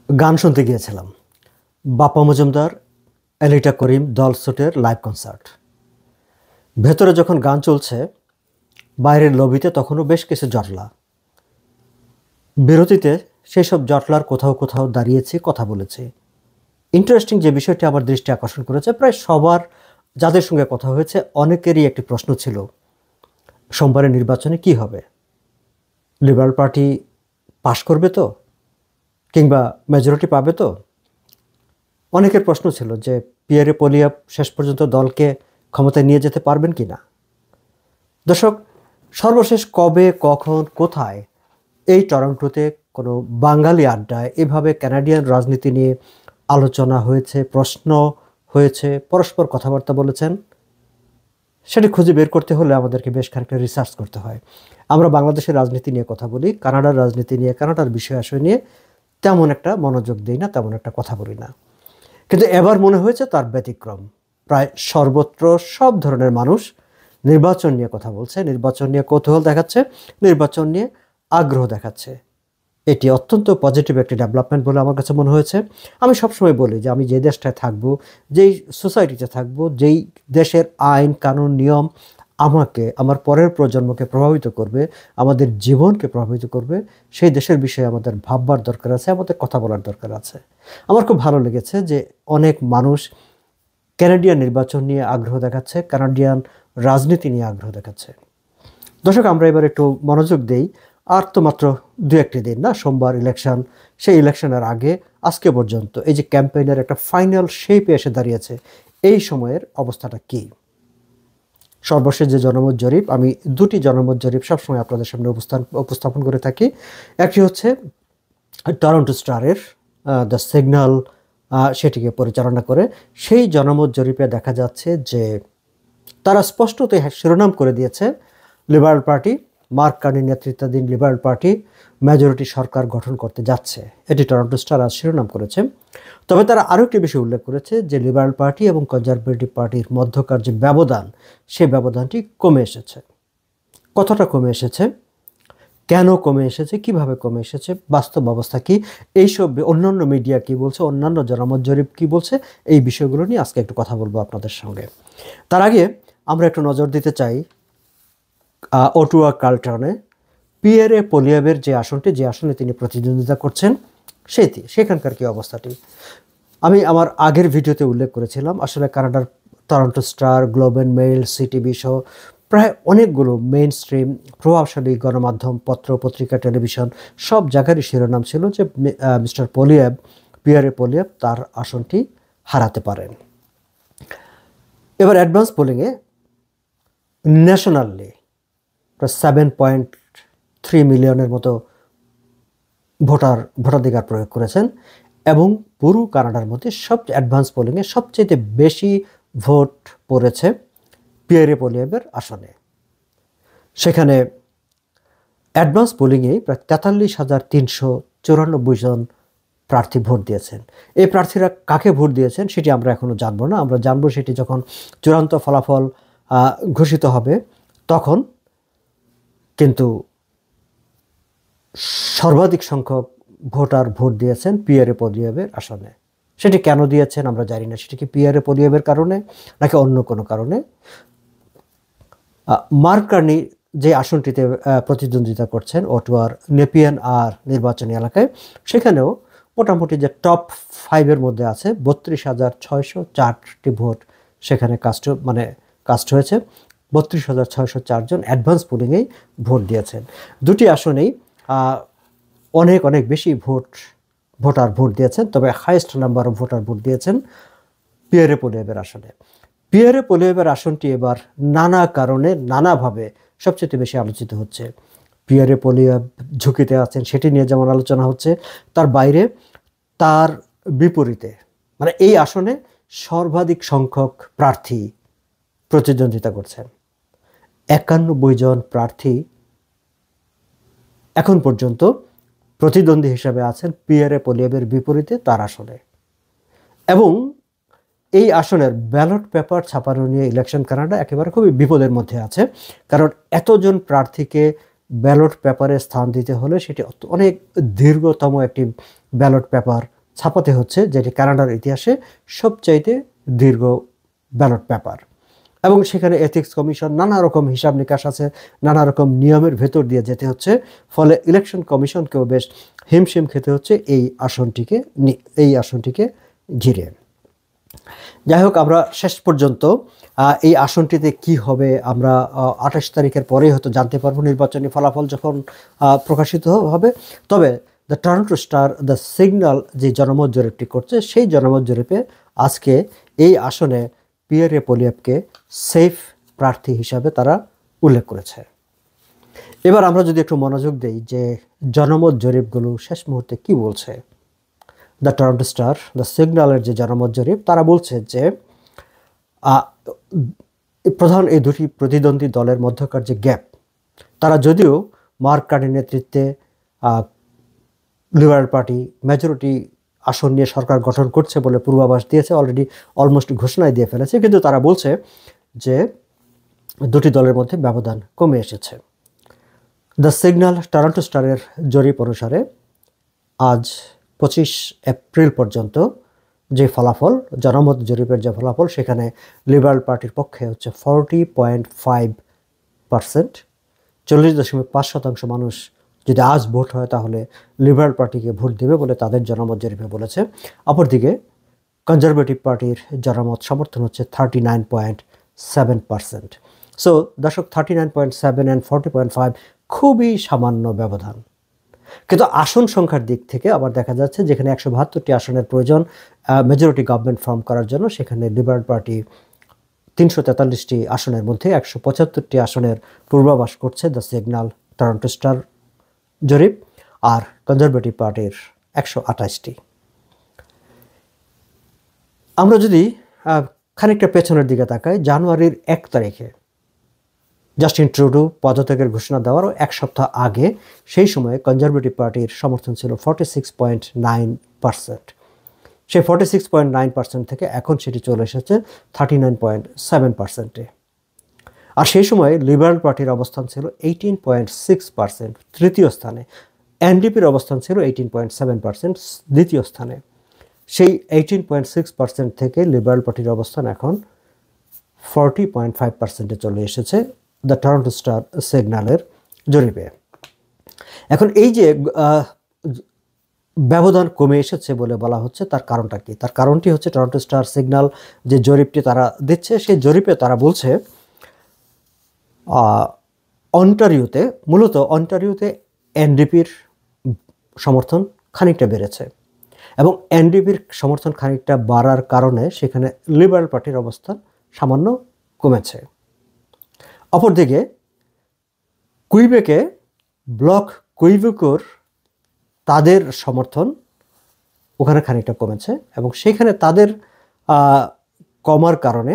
গান শুনতে গিয়েছিলাম। বাপ্পা মজুমদার, এলিটা করিম, দলছুটের লাইভ কনসার্ট। ভেতরে যখন গান চলছে, বাইরের লবিতে তখনও বেশ কিছু জটলা। বিরতিতে সেই সব জটলার কোথাও কোথাও দাঁড়িয়েছি, কথা বলেছি। ইন্টারেস্টিং যে বিষয়টি আমার দৃষ্টি আকর্ষণ করেছে, প্রায় সবার যাদের সঙ্গে কথা হয়েছে অনেকেরই একটি প্রশ্ন ছিল, সোমবারের নির্বাচনে কি হবে? লিবারেল পার্টি পাশ করবে তো, কিংবা মেজরিটি পাবে তো? অনেকের প্রশ্ন ছিল যে পিয়ারে পোলিয়া শেষ পর্যন্ত দলকে ক্ষমতায় নিয়ে যেতে পারবেন কি না। দর্শক, সর্বশেষ কবে, কখন, কোথায় এই টরন্টোতে কোনো বাঙালি আড্ডায় এভাবে কানাডিয়ান রাজনীতি নিয়ে আলোচনা হয়েছে, প্রশ্ন হয়েছে, পরস্পর কথাবার্তা বলেছেন? সেটি খুঁজে বের করতে হলে আমাদেরকে বেশ খানিকটা রিসার্চ করতে হয়। আমরা বাংলাদেশের রাজনীতি নিয়ে কথা বলি, কানাডার রাজনীতি নিয়ে, কানাডার বিষয় আশয় নিয়ে তেমন একটা মনোযোগ দিই না, তেমন একটা কথা বলি না। কিন্তু এবার মনে হয়েছে তার ব্যতিক্রম। প্রায় সর্বত্র সব ধরনের মানুষ নির্বাচন নিয়ে কথা বলছে, নির্বাচন নিয়ে কৌতূহল দেখাচ্ছে, নির্বাচন নিয়ে আগ্রহ দেখাচ্ছে। এটি অত্যন্ত পজিটিভ একটি ডেভেলপমেন্ট বলে আমার কাছে মনে হয়েছে। আমি সবসময় বলি যে আমি যে দেশটায় থাকবো, যেই সোসাইটিতে থাকবো, যেই দেশের আইন কানুন নিয়ম আমাকে, আমার পরের প্রজন্মকে প্রভাবিত করবে, আমাদের জীবনকে প্রভাবিত করবে, সেই দেশের বিষয়ে আমাদের ভাববার দরকার আছে, আমাদের কথা বলার দরকার আছে। আমার খুব ভালো লেগেছে যে অনেক মানুষ কানাডিয়ান নির্বাচন নিয়ে আগ্রহ দেখাচ্ছে, কানাডিয়ান রাজনীতি নিয়ে আগ্রহ দেখাচ্ছে। দর্শক, আমরা এবার একটু মনোযোগ দেই। আর তো মাত্র দু একটি দিন না, সোমবার ইলেকশন। সেই ইলেকশনের আগে আজকে পর্যন্ত এই যে ক্যাম্পেইনের একটা ফাইনাল শেপে এসে দাঁড়িয়েছে, এই সময়ের অবস্থাটা কি? সর্বশেষ যে জনমত জরিপ, আমি দুটি জনমত জরিপ সবসময় আপনাদের সামনে উপস্থাপন করে থাকি। একটি হচ্ছে টরন্টো স্টারের দ্য সিগন্যাল, সেটিকে পরিচালনা করে। সেই জনমত জরিপে দেখা যাচ্ছে যে তারা স্পষ্টতই শিরোনাম করে দিয়েছে, লিবারেল পার্টি, মার্ক কার্নির নেতৃত্বাধীন লিবারেল পার্টি মেজরিটি সরকার গঠন করতে যাচ্ছে। এটি টরন্টো স্টার আজ শিরোনাম করেছে। তবে তারা আরও একটি বিষয় উল্লেখ করেছে যে লিবারেল পার্টি এবং কনজারভেটিভ পার্টির মধ্যকার যে ব্যবধান, সেই ব্যবধানটি কমে এসেছে। কতটা কমে এসেছে, কেন কমে এসেছে, কিভাবে কমে এসেছে, বাস্তব অবস্থা কি, এইসব অন্যান্য মিডিয়া কি বলছে, অন্যান্য জনমত জরিপ কি বলছে, এই বিষয়গুলো নিয়ে আজকে একটু কথা বলবো আপনাদের সঙ্গে। তার আগে আমরা একটু নজর দিতে চাই অটোয়া কার্লটনে পিয়েরে পোলিয়েভের যে আসনটি, যে আসনে তিনি প্রতিদ্বন্দ্বিতা করছেন, সেখানকার কি অবস্থাটি। আমি আমার আগের ভিডিওতে উল্লেখ করেছিলাম, আসলে কানাডার Toronto star, globe and mail, CTV সহ প্রায় অনেকগুলো মেইন স্ট্রিম প্রভাবশালী গণমাধ্যম, পত্র পত্রিকা, টেলিভিশন সব জায়গারই শিরোনাম ছিল যে মিস্টার পোলিয়েভ, পিয়েরে পোলিয়েভ তার আসনটি হারাতে পারেন। এবার অ্যাডভান্স পোলিংয়ে ন্যাশনালি প্রায় 7.3 মিলিয়নের মতো ভোটাধিকার প্রয়োগ করেছেন এবং পুরো কানাডার মধ্যে সবচেয়ে অ্যাডভান্স পোলিংয়ে সবচেয়ে বেশি ভোট পড়েছে পিয়েরে পোলিয়েভের আসনে। সেখানে অ্যাডভান্স পোলিংয়ে প্রায় 43,394 জন প্রার্থী ভোট দিয়েছেন। এই প্রার্থীরা কাকে ভোট দিয়েছেন সেটি আমরা এখনও জানবো না। আমরা জানবো সেটি যখন চূড়ান্ত ফলাফল ঘোষিত হবে তখন। কিন্তু সর্বাধিক সংখ্যক ভোটার ভোট দিয়েছেন পিয়েরে পোলিয়েভের আসনে। সেটি কেন দিয়েছেন আমরা জানি না। সেটি কি পিয়েরে পোলিয়েভের কারণে নাকি অন্য কোনো কারণে? মার্ক কার্নি যে আসনটিতে প্রতিদ্বন্দ্বিতা করছেন, অটোয়ার নেপিয়ান আর নির্বাচনী এলাকায়, সেখানেও মোটামুটি যে টপ 5-এর মধ্যে আছে 32,604টি ভোট সেখানে কাস্ট হয়েছে। 32,604 জন অ্যাডভান্স পোলিংয়েই ভোট দিয়েছেন। দুটি আসনেই অনেক অনেক বেশি ভোটার ভোট দিয়েছেন। তবে highest number of voter vote দিয়েছেন পিয়েরে পোলিয়েভের আসনে। পিয়েরে পোলিয়েভের আসনটি এবার নানা কারণে নানাভাবে সবচেয়ে বেশি আলোচিত হচ্ছে। পিয়েরে পোলিয়েভ ঝুঁকিতে আছেন সেটি নিয়ে যেমন আলোচনা হচ্ছে, তার বাইরে তার বিপরীতে এই আসনে সর্বাধিক সংখ্যক প্রার্থী প্রতিদ্বন্দ্বিতা করছেন। 91 জন প্রার্থী এখন পর্যন্ত প্রতিদ্বন্দ্বী হিসাবে আছেন পিয়েরে পোলিয়েভের বিপরীতে তার আসনে। এবং এই আসনের ব্যালট পেপার ছাপানো নিয়ে ইলেকশন কানাডা একেবারে খুবই বিপদের মধ্যে আছে। কারণ এতজন প্রার্থীকে ব্যালট পেপারে স্থান দিতে হলে সেটি অনেক দীর্ঘতম একটি ব্যালট পেপার ছাপাতে হচ্ছে, যেটি কানাডার ইতিহাসে সবচাইতে দীর্ঘ ব্যালট পেপার। এবং সেখানে এথিক্স কমিশন, নানা রকম হিসাব নিকাশ আছে, নানা রকম নিয়মের ভেতর দিয়ে যেতে হচ্ছে। ফলে ইলেকশন কমিশনকেও বেশ হিমশিম খেতে হচ্ছে এই আসনটিকে ঘিরে। যাই হোক, আমরা শেষ পর্যন্ত এই আসনটিতে কি হবে আমরা 28 তারিখের পরেই হয়তো জানতে পারবো, নির্বাচনী ফলাফল যখন প্রকাশিত হবে। তবে the Toronto star, the signal যে জনমত জরিপটি করছে, সেই জনমত জরিপে আজকে এই আসনে পিয়েরে পোলিয়েভকে সেফ প্রার্থী হিসাবে তারা উল্লেখ করেছে। এবার আমরা যদি একটু মনোযোগ দেই যে জনমত জরিপগুলো শেষ মুহূর্তে কি বলছে। দ্য টরন্টো স্টার, দ্য সিগন্যালের যে জনমত জরিপ, তারা বলছে যে প্রধান এই দুটি প্রতিদ্বন্দ্বী দলের মধ্যকার যে গ্যাপ, তারা যদিও মার্ক কার্নির নেতৃত্বে লিবারেল পার্টি মেজরিটি আসন নিয়ে সরকার গঠন করছে বলে পূর্বাভাস দিয়েছে, অলরেডি অলমোস্ট ঘোষণায় দিয়ে ফেলেছে, কিন্তু তারা বলছে যে দুটি দলের মধ্যে ব্যবধান কমে এসেছে। দ্য সিগন্যাল টরন্টো স্টারের জরিপ অনুসারে আজ 25 এপ্রিল পর্যন্ত যে ফলাফল, জনমত জরিপের যে ফলাফল, সেখানে লিবারেল পার্টির পক্ষে হচ্ছে 40.5%। 40.5% মানুষ যদি আজ ভোট হয় তাহলে লিবারেল পার্টিকে ভোট দেবে বলে তাদের জনমত জরিপে বলেছে। অপরদিকে কনজারভেটিভ পার্টির জনমত সমর্থন হচ্ছে 39.7%। সো দর্শক, 39.7 অ্যান্ড 40.5 খুবই সামান্য ব্যবধান। কিন্তু আসন সংখ্যার দিক থেকে আবার দেখা যাচ্ছে যেখানে 172টি আসনের প্রয়োজন মেজরিটি গভর্নমেন্ট ফর্ম করার জন্য, সেখানে লিবারেল পার্টি 343টি আসনের মধ্যে 175টি আসনের পূর্বাভাস করছে দ্য সিগন্যাল টরন্টো স্টার জরিপ, আর কনজারভেটিভ পার্টির 128টি। আমরা যদি খানিকটা পেছনের দিকে তাকাই, জানুয়ারির 1 তারিখে জাস্টিন ট্রুডো পদত্যাগের ঘোষণা দেওয়ারও এক সপ্তাহ আগে, সেই সময়ে কনজারভেটিভ পার্টির সমর্থন ছিল 46.9%। সেই 46.9% থেকে এখন সেটি চলে এসেছে 39.7%-এ। আর সেই সময়ে লিবারেল পার্টির অবস্থান ছিল 18.6%, তৃতীয় স্থানে। এনডিপির অবস্থান ছিল 18.7%, দ্বিতীয় স্থানে। সেই 18.6% থেকে লিবারেল পার্টির অবস্থান এখন 40.5%-এ চলে এসেছে দ্য টরন্টো স্টার সিগন্যালের জরিপে। এখন এই যে ব্যবধান কমে এসেছে বলে বলা হচ্ছে, তার কারণটা কি? তার কারণটি হচ্ছে টরন্টো স্টার সিগন্যাল যে জরিপটি তারা দিচ্ছে, সেই জরিপে তারা বলছে অন্টারিওতে এনডিপির সমর্থন খানিকটা বেড়েছে, এবং এনডিপির সমর্থন খানিকটা বাড়ার কারণে সেখানে লিবারেল পার্টির অবস্থান সামান্য কমেছে। অপরদিকে কুইবেকে ব্লক কুইবেকর তাদের সমর্থন ওখানে খানিকটা কমেছে, এবং সেখানে তাদের কমার কারণে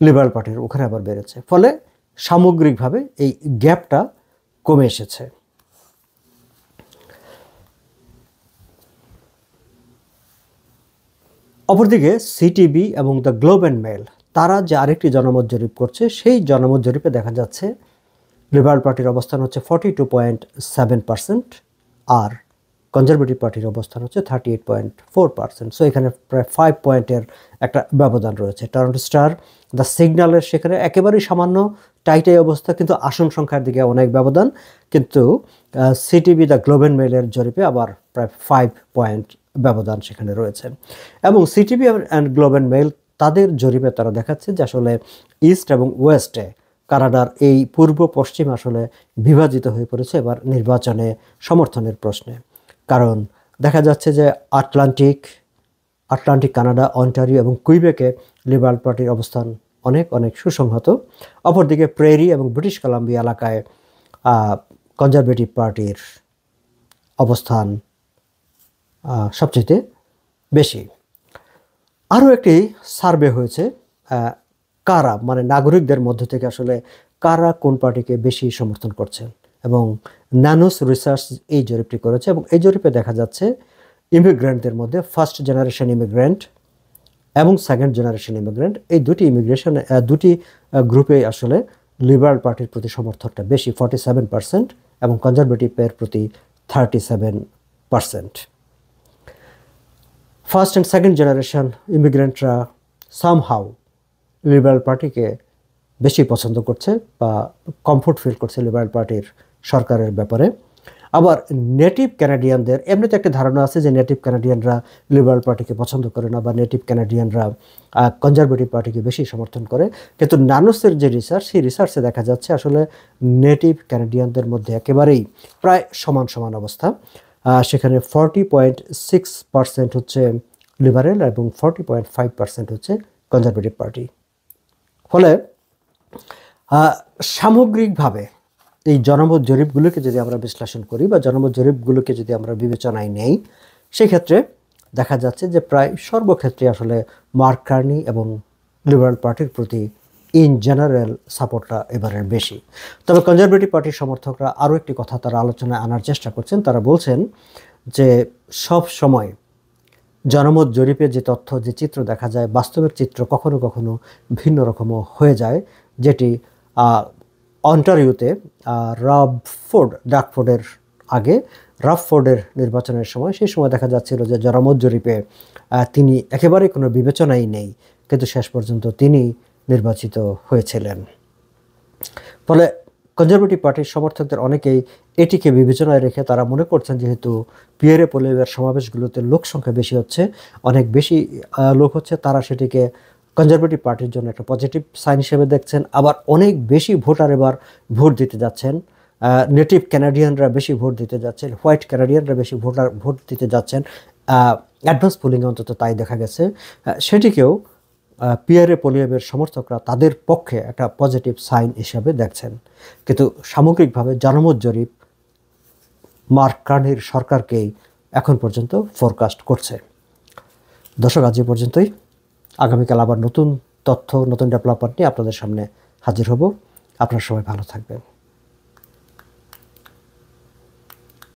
লিবারেল পার্টির ওখানে আবার বেড়েছে। ফলে সামগ্রিকভাবে এই গ্যাপটা কমে এসেছে। অপরদিকে সিটিবি এবং দ্য গ্লোব অ্যান্ড মেল, তারা যে আরেকটি জনমত জরিপ করছে, সেই জনমত জরিপে দেখা যাচ্ছে লিবারেল পার্টির অবস্থান হচ্ছে 42.7%, আর কনজারভেটিভ পার্টির অবস্থান হচ্ছে 38.4%। সো এখানে প্রায় 5 পয়েন্টের একটা ব্যবধান রয়েছে। টরন্টো স্টার, দ্য সিগন্যালের সেখানে একেবারেই সামান্য টাইটাই অবস্থা, কিন্তু আসন সংখ্যার দিকে অনেক ব্যবধান। কিন্তু সিটিবি, দ্য গ্লোব অ্যান্ড মেলের জরিপে আবার প্রায় 5 পয়েন্ট ব্যবধান সেখানে রয়েছে। এবং সিটিবি অ্যান্ড গ্লোব অ্যান্ড মেল তাদের জরিপে তারা দেখাচ্ছে যে আসলে ইস্ট এবং ওয়েস্টে কানাডার এই পূর্ব পশ্চিম আসলে বিভাজিত হয়ে পড়েছে এবার নির্বাচনে সমর্থনের প্রশ্নে। কারণ দেখা যাচ্ছে যে আটলান্টিক কানাডা, অন্টারিও এবং কুইবেকে লিবারেল পার্টির অবস্থান অনেক সুসংহত। অপরদিকে প্রেরি এবং ব্রিটিশ কলাম্বিয়া এলাকায় কনজারভেটিভ পার্টির অবস্থান সবচেয়ে বেশি। আরও একটি সার্ভে হয়েছে, কারা মানে নাগরিকদের মধ্য থেকে আসলে কারা কোন পার্টিকে বেশি সমর্থন করছেন, এবং ন্যানোস রিসার্চ এই জরিপটি করেছে। এবং এই জরিপে দেখা যাচ্ছে ইমিগ্রেন্টদের মধ্যে ফার্স্ট জেনারেশন ইমিগ্রেন্ট এবং সেকেন্ড জেনারেশন ইমিগ্রেন্ট, এই দুটি গ্রুপে আসলে লিবারেল পার্টির প্রতি সমর্থনটা বেশি, 47%, এবং কনজারভেটিভের প্রতি 37%। ফার্স্ট অ্যান্ড সেকেন্ড জেনারেশন ইমিগ্রেন্টরা সামহাউ লিবারেল পার্টিকে বেশি পছন্দ করছে বা কমফোর্ট ফিল করছে লিবারেল পার্টির সরকারের ব্যাপারে। আবার নেটিভ ক্যানাডিয়ানদের এমনিতে একটা ধারণা আছে যে নেটিভ ক্যানাডিয়ানরা লিবারেল পার্টিকে পছন্দ করে না বা নেটিভ ক্যানাডিয়ানরা কনজারভেটিভ পার্টিকে বেশি সমর্থন করে, কিন্তু নানুসের যে রিসার্চ, সেই রিসার্চে দেখা যাচ্ছে আসলে নেটিভ ক্যানাডিয়ানদের মধ্যে একেবারেই প্রায় সমান সমান অবস্থা। সেখানে 40.6% হচ্ছে লিবারেল এবং 40.5% হচ্ছে কনজারভেটিভ পার্টি। ফলে সামগ্রিকভাবে এই জনমত জরিপগুলোকে যদি আমরা বিশ্লেষণ করি বা জনমত জরিপগুলোকে যদি আমরা বিবেচনায় নেই, সেক্ষেত্রে দেখা যাচ্ছে যে প্রায় সর্বক্ষেত্রে আসলে মার্ক কার্নি এবং লিবারেল পার্টির প্রতি ইন জেনারেল সাপোর্টটা এবারের বেশি। তবে কনজারভেটিভ পার্টির সমর্থকরা আরও একটি কথা তারা আলোচনায় আনার চেষ্টা করছেন। তারা বলছেন যে সব সময় জনমত জরিপে যে তথ্য, যে চিত্র দেখা যায়, বাস্তবের চিত্র কখনো কখনো ভিন্ন রকমও হয়ে যায়, যেটি অন্টারিওতে ডাকফোর্ডের আগে রাফফোর্ডের নির্বাচনের সময়, সেই সময় দেখা যাচ্ছিল যে জনমত জরিপে তিনি একেবারে কোনো বিবেচনাই নেই, কিন্তু শেষ পর্যন্ত তিনি নির্বাচিত হয়েছিলেন। ফলে কনজারভেটিভ পার্টির সমর্থকদের অনেকেই এটিকে বিবেচনায় রেখে তারা মনে করছেন যেহেতু পিয়েরে পোলিয়েভের সমাবেশগুলোতে লোক সংখ্যা বেশি হচ্ছে, অনেক বেশি লোক হচ্ছে, তারা সেটিকে কনজারভেটিভ পার্টির জন্য একটা পজিটিভ সাইন হিসেবে দেখছেন। আবার অনেক বেশি ভোটার এবার ভোট দিতে যাচ্ছেন, নেটিভ ক্যানাডিয়ানরা বেশি ভোট দিতে যাচ্ছেন, হোয়াইট ক্যানাডিয়ানরা বেশি ভোট দিতে যাচ্ছেন, অ্যাডভান্স পোলিংয়ে অন্তত তাই দেখা গেছে। সেটিকেও পিয়েরে পোলিয়েভের সমর্থকরা তাদের পক্ষে একটা পজিটিভ সাইন হিসাবে দেখছেন। কিন্তু সামগ্রিকভাবে জনমত জরিপ মার্ক কার্নির সরকারকেই এখন পর্যন্ত ফোরকাস্ট করছে। দর্শক, আজ পর্যন্তই। আগামীকাল আবার নতুন তথ্য, নতুন ডেভেলপমেন্ট নিয়ে আপনাদের সামনে হাজির হব। আপনারা সবাই ভালো থাকবেন।